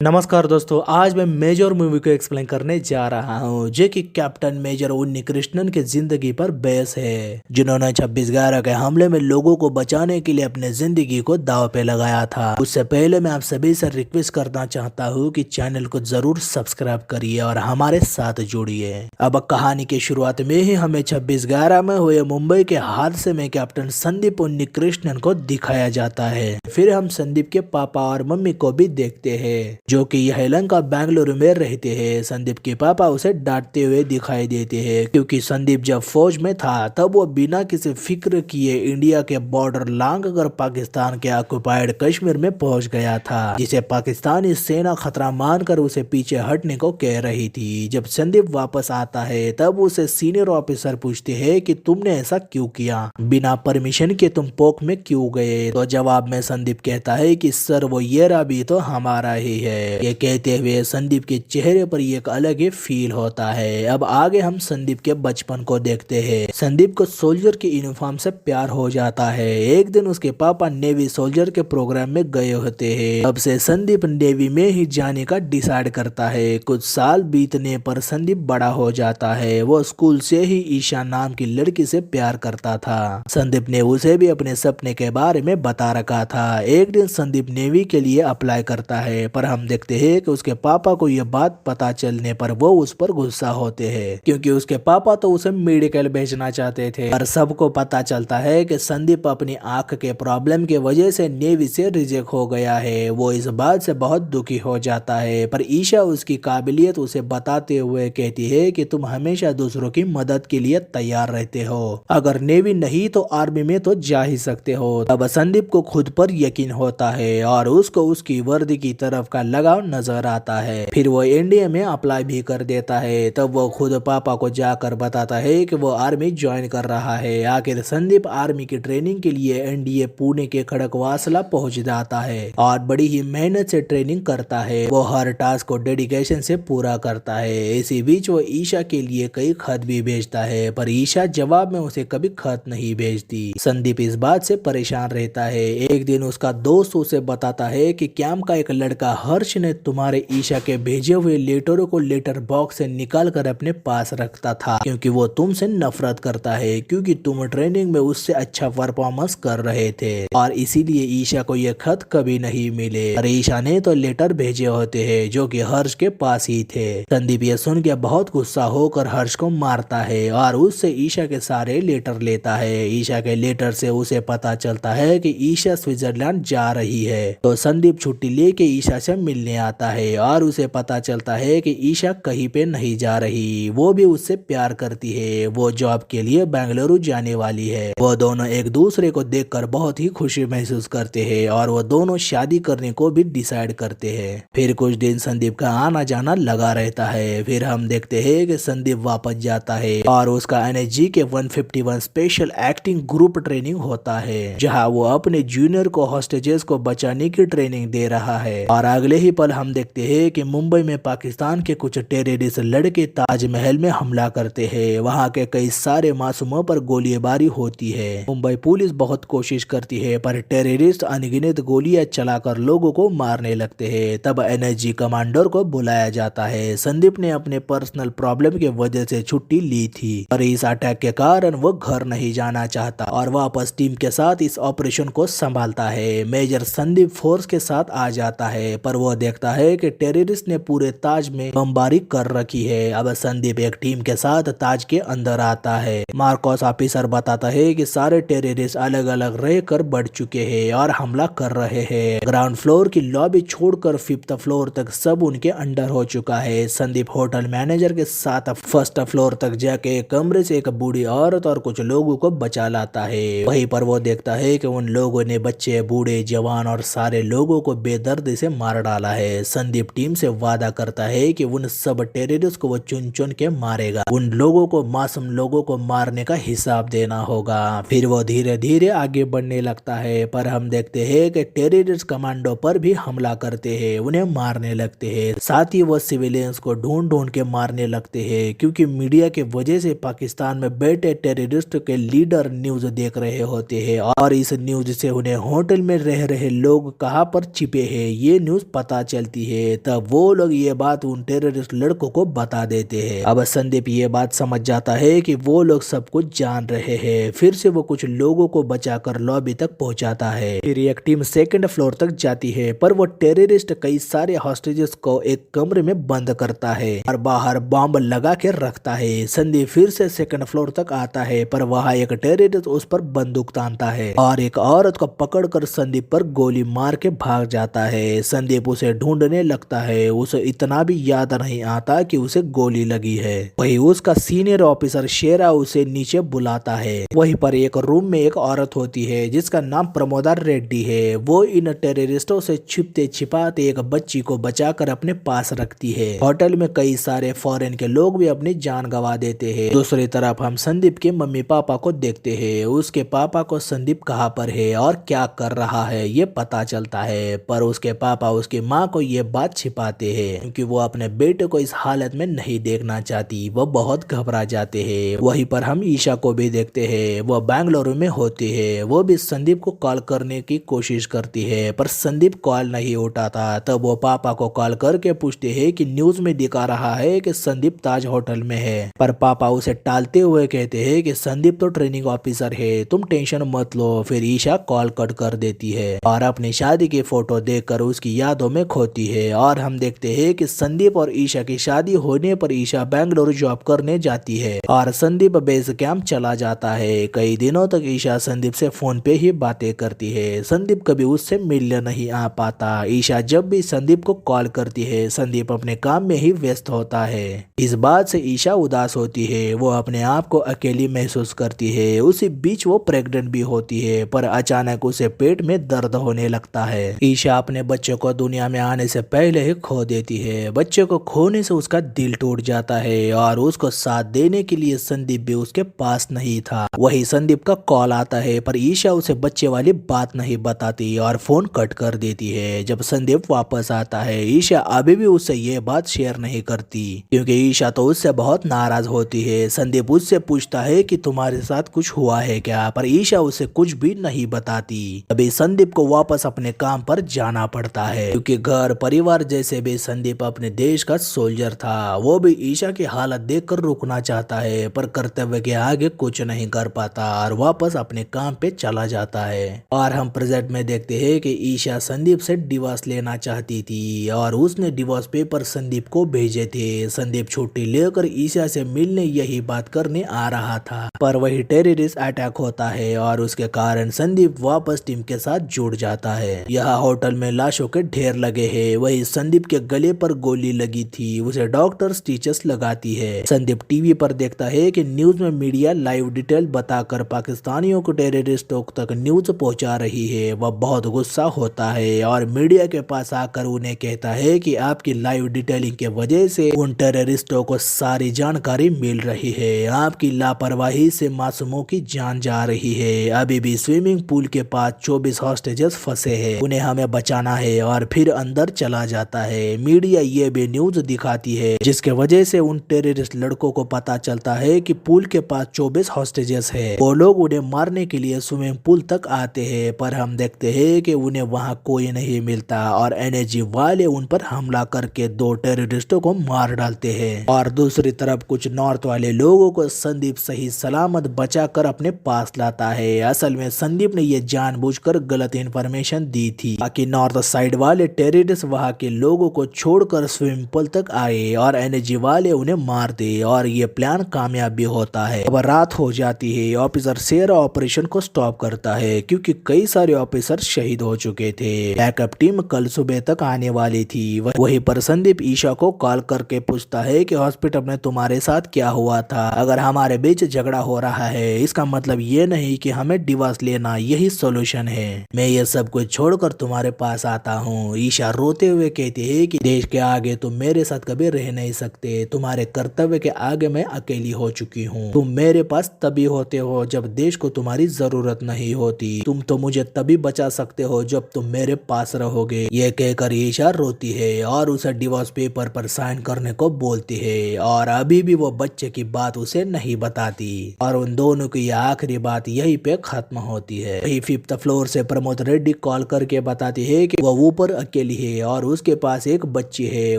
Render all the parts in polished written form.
नमस्कार दोस्तों, आज मैं मेजर मूवी को एक्सप्लेन करने जा रहा हूँ जो कि कैप्टन मेजर उन्नी कृष्णन की जिंदगी पर बेस है, जिन्होंने 26/11 के हमले में लोगों को बचाने के लिए अपने जिंदगी को दांव पे लगाया था। उससे पहले मैं आप सभी से रिक्वेस्ट करना चाहता हूँ कि चैनल को जरूर सब्सक्राइब करिए और हमारे साथ जुड़िए। अब कहानी की शुरुआत में ही हमें 26/11 में हुए मुंबई के हादसे में कैप्टन संदीप उन्नी कृष्णन को दिखाया जाता है। फिर हम संदीप के पापा और मम्मी को भी देखते हैं जो कि यलहंका बेंगलुरु में रहते हैं। संदीप के पापा उसे डांटते हुए दिखाई देते हैं क्योंकि संदीप जब फौज में था तब वो बिना किसी फिक्र किए इंडिया के बॉर्डर लांग कर पाकिस्तान के ऑक्युपाइड कश्मीर में पहुंच गया था, जिसे पाकिस्तानी सेना खतरा मानकर उसे पीछे हटने को कह रही थी। जब संदीप वापस आता है तब उसे सीनियर ऑफिसर पूछते हैं कि तुमने ऐसा क्यों किया, बिना परमिशन के तुम पोक में क्यों गए। तो जवाब में संदीप कहता है कि सर वो येरा भी तो हमारा ही है। ये कहते हुए संदीप के चेहरे पर एक अलग ही फील होता है। अब आगे हम संदीप के बचपन को देखते हैं। संदीप को सोल्जर की यूनिफॉर्म से प्यार हो जाता है। एक दिन उसके पापा नेवी सोल्जर के प्रोग्राम में गए होते हैं। तब से संदीप नेवी में ही जाने का डिसाइड करता है। कुछ साल बीतने पर संदीप बड़ा हो जाता है। वो स्कूल से ही ईशा नाम की लड़की से प्यार करता था। संदीप ने उसे भी अपने सपने के बारे में बता रखा था। एक दिन संदीप नेवी के लिए अप्लाई करता है, पर हम देखते हैं कि उसके पापा को यह बात पता चलने पर वो उस पर गुस्सा होते हैं क्योंकि उसके पापा तो उसे मेडिकल भेजना चाहते थे। पर सबको पता चलता है कि संदीप अपनी आंख के प्रॉब्लम की वजह से नेवी से रिजेक्ट हो गया है। वो इस बात से बहुत दुखी हो जाता है, पर ईशा उसकी काबिलियत उसे बताते हुए कहती है कि तुम हमेशा दूसरों की मदद के लिए तैयार रहते हो, अगर नेवी नहीं तो आर्मी में तो जा ही सकते हो। तब संदीप को खुद पर यकीन होता है और उसको उसकी वर्दी की तरफ का लगाव नजर आता है। फिर वो इंडिया में अप्लाई भी कर देता है। तब वो खुद पापा को जाकर बताता है कि वो आर्मी ज्वाइन कर रहा है। आखिर संदीप आर्मी की ट्रेनिंग के लिए एनडीए पुणे के खड़कवासला पहुंच जाता है और बड़ी ही मेहनत से ट्रेनिंग करता है। वो हर टास्क को डेडिकेशन से पूरा करता है। इसी बीच वो ईशा के लिए कई खत भी भेजता है, पर ईशा जवाब में उसे कभी खत नहीं भेजती। संदीप इस बात से परेशान रहता है। एक दिन उसका दोस्त उसे बताता है कि कैंप का एक लड़का हर्ष ने तुम्हारे ईशा के भेजे हुए लेटरों को लेटर बॉक्स से निकाल कर अपने पास रखता था क्योंकि वो तुमसे नफरत करता है, क्योंकि तुम ट्रेनिंग में उससे अच्छा परफॉर्मेंस कर रहे थे और इसीलिए ईशा को ये खत कभी नहीं मिले। और ईशा ने तो लेटर भेजे होते हैं जो कि हर्ष के पास ही थे। संदीप ये सुन के बहुत गुस्सा होकर हर्ष को मारता है और उससे ईशा के सारे लेटर लेता है। ईशा के लेटर से उसे पता चलता है कि ईशा स्विट्जरलैंड जा रही है। तो संदीप छुट्टी लेके ईशा से मिलने आता है और उसे पता चलता है कि ईशा कहीं पे नहीं जा रही, वो भी उससे प्यार करती है। वो जॉब के लिए बेंगलुरु जाने वाली है। वो दोनों एक दूसरे को देखकर बहुत ही खुशी महसूस करते हैं और वो दोनों शादी करने को भी डिसाइड करते हैं। फिर कुछ दिन संदीप का आना जाना लगा रहता है। फिर हम देखते हैं कि संदीप वापस जाता है और उसका एनएसजी के 151 स्पेशल एक्टिंग ग्रुप ट्रेनिंग होता है, जहाँ वो अपने जूनियर को हॉस्टेजेस को बचाने की ट्रेनिंग दे रहा है। और अगले ही पल हम देखते हैं कि मुंबई में पाकिस्तान के कुछ टेररिस्ट लड़के ताजमहल में हमला करते हैं। वहां के कई सारे मासूमों पर गोलीबारी होती है। मुंबई पुलिस बहुत कोशिश करती है, पर टेररिस्ट अनगिनत गोलियां चलाकर लोगों को मारने लगते हैं। तब एनएसजी कमांडर को बुलाया जाता है। संदीप ने अपने पर्सनल प्रॉब्लम की वजह से छुट्टी ली थी, पर इस अटैक के कारण वो घर नहीं जाना चाहता और वापस टीम के साथ इस ऑपरेशन को संभालता है। मेजर संदीप फोर्स के साथ आ जाता है, पर वो देखता है कि टेररिस्ट ने पूरे ताज में बमबारी कर रखी है। अब संदीप एक टीम के साथ ताज के अंदर आता है। मार्कोस ऑफिसर बताता है कि सारे टेररिस्ट अलग अलग रहकर बढ़ चुके हैं और हमला कर रहे हैं। ग्राउंड फ्लोर की लॉबी छोड़कर 5th फ्लोर तक सब उनके अंडर हो चुका है। संदीप होटल मैनेजर के साथ 1st फ्लोर तक जाके एक कमरे से एक बूढ़ी औरत और कुछ लोगों को बचा लाता है। वहीं पर वो देखता है कि उन लोगों ने बच्चे, बूढ़े, जवान और सारे लोगों को बेदर्दी से मार डाला है। संदीप टीम से वादा करता है कि उन सब टेररिस्ट को वो चुन चुन के मारेगा। उन लोगों को, मासूम लोगों को मारने का हिसाब देना होगा। फिर वो धीरे धीरे आगे बढ़ने लगता है, पर हम देखते हैं कि टेररिस्ट कमांडो पर भी हमला करते हैं, उन्हें मारने लगते हैं। साथ ही वो सिविलियंस को ढूंढ ढूंढ के मारने लगते हैं, क्योंकि मीडिया के वजह से पाकिस्तान में बैठे टेररिस्ट के लीडर न्यूज देख रहे होते हैं और इस न्यूज से उन्हें होटल में रह रहे लोग कहाँ पर छिपे हैं ये न्यूज पता पता चलती है तब वो लोग ये बात उन टेररिस्ट लड़कों को बता देते हैं। अब संदीप ये बात समझ जाता है कि वो लोग सब कुछ जान रहे हैं। फिर से वो कुछ लोगों को बचाकर लॉबी तक पहुंचाता है। फिर एक टीम सेकंड फ्लोर तक जाती है पर वो टेररिस्ट कई सारे हॉस्टेजेस को एक कमरे में बंद करता है और बाहर बॉम्ब लगा के रखता है। संदीप फिर से सेकंड फ्लोर तक आता है पर वहाँ एक टेररिस्ट उस पर बंदूक तानता है और एक औरत को पकड़कर संदीप पर गोली मार के भाग जाता है। संदीप उसे ढूंढने लगता है, उसे इतना भी याद नहीं आता कि उसे गोली लगी है। वही उसका सीनियर ऑफिसर शेरा उसे नीचे बुलाता है। वहीं पर एक रूम में एक औरत होती है जिसका नाम प्रमोदा रेड्डी है। वो इन टेररिस्टों से छिपते छिपाते एक बच्ची को बचाकर अपने पास रखती है। होटल में कई सारे फॉरेन के लोग भी अपनी जान गंवा देते हैं। दूसरी तरफ हम संदीप के मम्मी पापा को देखते हैं। उसके पापा को संदीप कहाँ पर है और क्या कर रहा है ये पता चलता है पर उसके पापा उसकी माँ को ये बात छिपाते हैं क्योंकि वो अपने बेटे को इस हालत में नहीं देखना चाहती। वो बहुत घबरा जाते हैं। वहीं पर हम ईशा को भी देखते हैं। वो बेंगलुरु में होती है। वो भी संदीप को कॉल करने की कोशिश करती है पर संदीप कॉल नहीं उठाता। तब वो पापा को कॉल करके पूछते हैं कि न्यूज में दिखा रहा है कि संदीप ताज होटल में है पर पापा उसे टालते हुए कहते हैं कि संदीप तो ट्रेनिंग ऑफिसर है, तुम टेंशन मत लो। फिर ईशा कॉल कट कर देती है और अपनी शादी की फोटो देखकर उसकी यादों में खोती है। और हम देखते हैं कि संदीप और ईशा की शादी होने पर ईशा बेंगलुरु जॉब करने जाती है और संदीप बेस कैंप चला जाता है। कई दिनों तक ईशा संदीप से फोन पे ही बातें करती है। संदीप कभी उससे मिलने नहीं आ पाता। ईशा जब भी संदीप को कॉल करती है संदीप अपने काम में ही व्यस्त होता है। इस बात से ईशा उदास होती है। वो अपने आप को अकेली महसूस करती है। उसी बीच वो प्रेग्नेंट भी होती है पर अचानक उसे पेट में दर्द होने लगता है। ईशा अपने बच्चे को दुनिया में आने से पहले ही खो देती है। बच्चे को खोने से उसका दिल टूट जाता है और उसको साथ देने के लिए संदीप भी उसके पास नहीं था। वही संदीप का कॉल आता है पर ईशा उसे बच्चे वाली बात नहीं बताती और फोन कट कर देती है। जब संदीप वापस आता है ईशा अभी भी उससे ये बात शेयर नहीं करती क्योंकि ईशा तो उससे बहुत नाराज होती है। संदीप उससे पूछता है कि तुम्हारे साथ कुछ हुआ है क्या पर ईशा उसे कुछ भी नहीं बताती। अभी संदीप को वापस अपने काम पर जाना पड़ता है क्योंकि घर परिवार जैसे भी संदीप अपने देश का सोल्जर था। वो भी ईशा की हालत देखकर रुकना चाहता है पर कर्तव्य के आगे कुछ नहीं कर पाता और वापस अपने काम पे चला जाता है। और हम प्रेजेंट में देखते हैं कि ईशा संदीप से डिवोर्स लेना चाहती थी और उसने डिवोर्स पेपर संदीप को भेजे थे। संदीप छुट्टी लेकर ईशा से मिलने यही बात करने आ रहा था पर वही टेररिस्ट अटैक होता है और उसके कारण संदीप वापस टीम के साथ जुड़ जाता है। यहाँ होटल में लाशों के ढेर लगे हैं। वही संदीप के गले पर गोली लगी थी, उसे डॉक्टर स्टिचेस लगाती है। संदीप टीवी पर देखता है कि न्यूज में मीडिया लाइव डिटेल बताकर पाकिस्तानियों को टेररिस्टों तक न्यूज पहुंचा रही है। वह बहुत गुस्सा होता है और मीडिया के पास आकर उन्हें कहता है कि आपकी लाइव डिटेलिंग के वजह से उन टेररिस्टों को सारी जानकारी मिल रही है। आपकी लापरवाही से मासूमों की जान जा रही है। अभी भी स्विमिंग पूल के पास 24 हॉस्टेजेस फंसे हैं, उन्हें हमें बचाना है और फिर अंदर चला जाता है। मीडिया ये भी न्यूज दिखाती है जिसके वजह से उन टेररिस्ट लड़कों को पता चलता है कि पूल के पास 24 हॉस्टेजेस है। वो लोग उन्हें मारने के लिए स्विमिंग पूल तक आते हैं पर हम देखते हैं कि उन्हें वहां कोई नहीं मिलता और एनर्जी वाले उन पर हमला करके 2 टेररिस्टों को मार डालते हैं। और दूसरी तरफ कुछ नॉर्थ वाले लोगों को संदीप सही सलामत बचाकर अपने पास लाता है। असल में संदीप ने ये जानबूझकर गलत इन्फॉर्मेशन दी थी ताकि नॉर्थ साइड वाले टेररिस्ट वहां के लोगों को छोड़कर स्विमिंग पूल तक आए और एनर्जी वाले उन्हें मार दे और ये प्लान कामयाब भी होता है। अब रात हो जाती है। ऑफिसर शेरा ऑपरेशन को स्टॉप करता है क्योंकि कई सारे ऑफिसर शहीद हो चुके थे। बैकअप टीम कल सुबह तक आने वाली थी। वहीं पर संदीप ईशा को कॉल करके पूछता है कि हॉस्पिटल में तुम्हारे साथ क्या हुआ था। अगर हमारे बीच झगड़ा हो रहा है इसका मतलब ये नहीं कि हमें डिवोर्स लेना यही सोल्यूशन है। मैं ये सब कुछ छोड़कर तुम्हारे पास आता हूँ। ईशा रोते हुए कहती है कि देश के आगे तुम मेरे साथ कभी रह नहीं सकते। तुम्हारे कर्तव्य के आगे मैं अकेली हो चुकी हूँ। तुम मेरे पास तभी होते हो जब देश को तुम्हारी जरूरत नहीं होती। तुम तो मुझे तभी बचा सकते हो जब तुम मेरे पास रहोगे। ये कहकर ईशा रोती है और उसे डिवोर्स पेपर पर साइन करने को बोलती है और अभी भी वो बच्चे की बात उसे नहीं बताती और उन दोनों की आखिरी बात यहीं पे खत्म होती है। वही 5th फ्लोर से प्रमोद रेड्डी कॉल करके बताती है कि वो ऊपर अकेली है और उसके पास एक बच्ची है।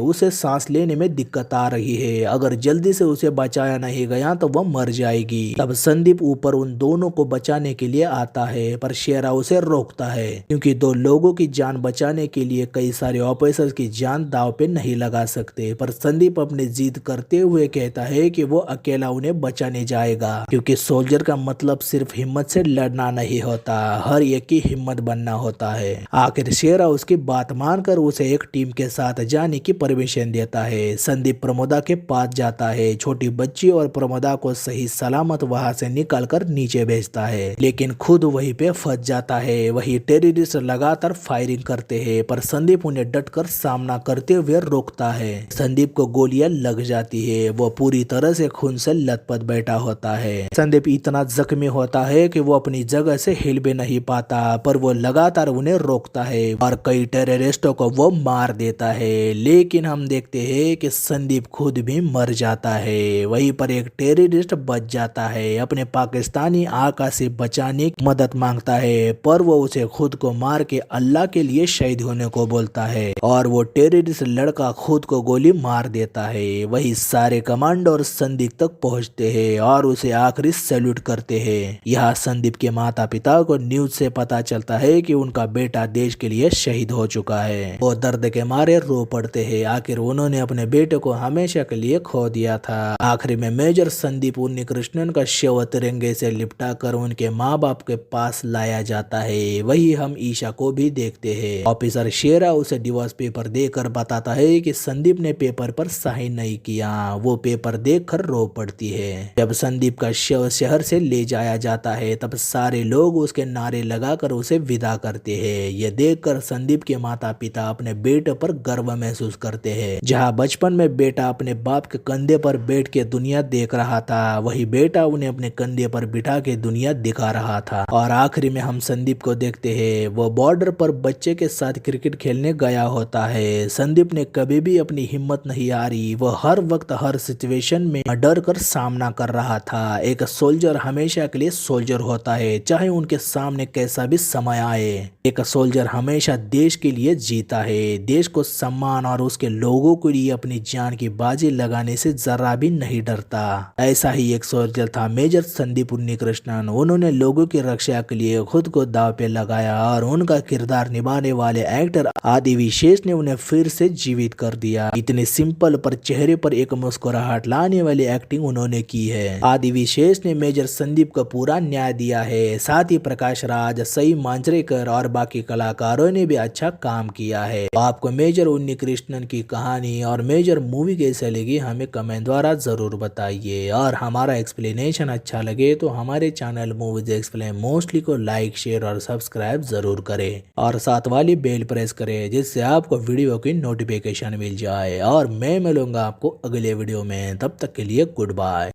उसे सांस लेने में दिक्कत आ रही है। अगर जल्दी से उसे बचाया नहीं गया तो वह मर जाएगी। तब संदीप ऊपर उन दोनों को बचाने के लिए आता है, पर शेरा उसे रोकता है क्योंकि दो लोगों की जान बचाने के लिए कई सारे ऑफिसर्स की जान दांव पे नहीं लगा सकते। पर संदीप अपनी जिद करते हुए कहता है कि वो अकेला उन्हें बचाने जाएगा, क्योंकि सोल्जर का मतलब सिर्फ हिम्मत से लड़ना नहीं होता, हर एक की हिम्मत बनना होता है। आखिर शेरा उसकी बात मानकर उसे एक टीम के साथ जाने की परमिशन देता है। संदीप प्रमोदा के पास जाता है, छोटी बच्ची और प्रमोदा को सही सलामत वहां से निकालकर नीचे भेजता है, लेकिन खुद वहीं पे फंस जाता है। वही टेररिस्ट लगातार फायरिंग करते हैं, पर संदीप उन्हें डटकर सामना करते हुए रोकता है। संदीप को गोलियां लग जाती है, वो पूरी तरह से खून से लथपथ बैठा होता है। संदीप इतना जख्मी होता है कि वो अपनी जगह से हिल भी नहीं पाता, पर वो लगातार उन्हें रोकता है और कई टेररिस्टों को वो मार देता है। लेकिन हम देखते हैं कि संदीप खुद भी मर जाता है। वहीं पर एक टेररिस्ट बच जाता है, अपने पाकिस्तानी आका से बचाने की मदद मांगता है, पर वो उसे खुद को मार के अल्लाह के लिए शहीद होने को बोलता है और वो टेररिस्ट लड़का खुद को गोली मार देता है। वही सारे कमांडो और संदीप तक पहुंचते हैं और उसे आखिरी सैल्यूट करते हैं। यहाँ संदीप के माता पिता को न्यूज से पता चलता है कि उनका बेटा देश के लिए शहीद हो चुका है। वो दर्द के मारे रो पड़ते हैं, आखिर उन्होंने अपने बेटे को हमेशा के लिए खो दिया था। आखिर में मेजर संदीप उन्नीकृष्णन का शव तिरंगे से लिपटा कर उनके माँ बाप के पास लाया जाता है। वही हम ईशा को भी देखते हैं। ऑफिसर शेरा उसे डिवोर्स पेपर देकर बताता है कि संदीप ने पेपर पर साइन नहीं किया। वो पेपर देखकर रो पड़ती है। जब संदीप का शव शहर से ले जाया जाता है तब सारे लोग उसके नारे लगाकर उसे विदा करते हैं। ये देखकर संदीप के माता पिता अपने बेटे पर गर्व महसूस करते हैं। जहाँ बचपन में बेटा अपने बाप के कंधे पर बैठ के दुनिया देख रहा था, वही बेटा उन्हें अपने कंधे पर बिठा के दुनिया दिखा रहा था। और आखिरी में हम संदीप को देखते हैं, वो बॉर्डर पर बच्चे के साथ क्रिकेट खेलने गया होता है। संदीप ने कभी भी अपनी हिम्मत नहीं हारी, वो हर वक्त हर सिचुएशन में डर कर सामना कर रहा था। एक सोल्जर हमेशा के लिए सोल्जर होता है, चाहे उनके सामने कैसा भी समय आए। एक सोल्जर हमेशा देश के लिए जीता है, देश को सम्मान और उसके लोगों के लिए अपनी जान की बाजी लगाने से जरा भी नहीं डरता। ऐसा ही एक सोल्जर था मेजर संदीप उन्नीकृष्णन। उन्होंने लोगों की रक्षा के लिए खुद को दांव पे लगाया और उनका किरदार निभाने वाले एक्टर आदि विशेष ने उन्हें फिर से जीवित कर दिया। इतने सिंपल पर चेहरे पर एक मुस्कुराहट लाने वाली एक्टिंग उन्होंने की है। आदि विशेष ने मेजर संदीप को पूरा न्याय दिया है। साथ ही प्रकाश राज, सई मांजरेकर और बाकी कलाकारों ने भी अच्छा काम किया है। आपको मेजर उन्नीकृष्णन की कहानी और मेजर मूवी कैसे लगी हमें कमेंट द्वारा जरूर बताइए। और हमारा एक्सप्लेनेशन अच्छा लगे तो हमारे चैनल मूवीज एक्सप्लेन मोस्टली को लाइक, शेयर और सब्सक्राइब जरूर करें और साथ वाली बेल प्रेस करें, जिससे आपको वीडियो की नोटिफिकेशन मिल जाए। और मैं मिलूंगा आपको अगले वीडियो में, तब तक के लिए गुड बाय।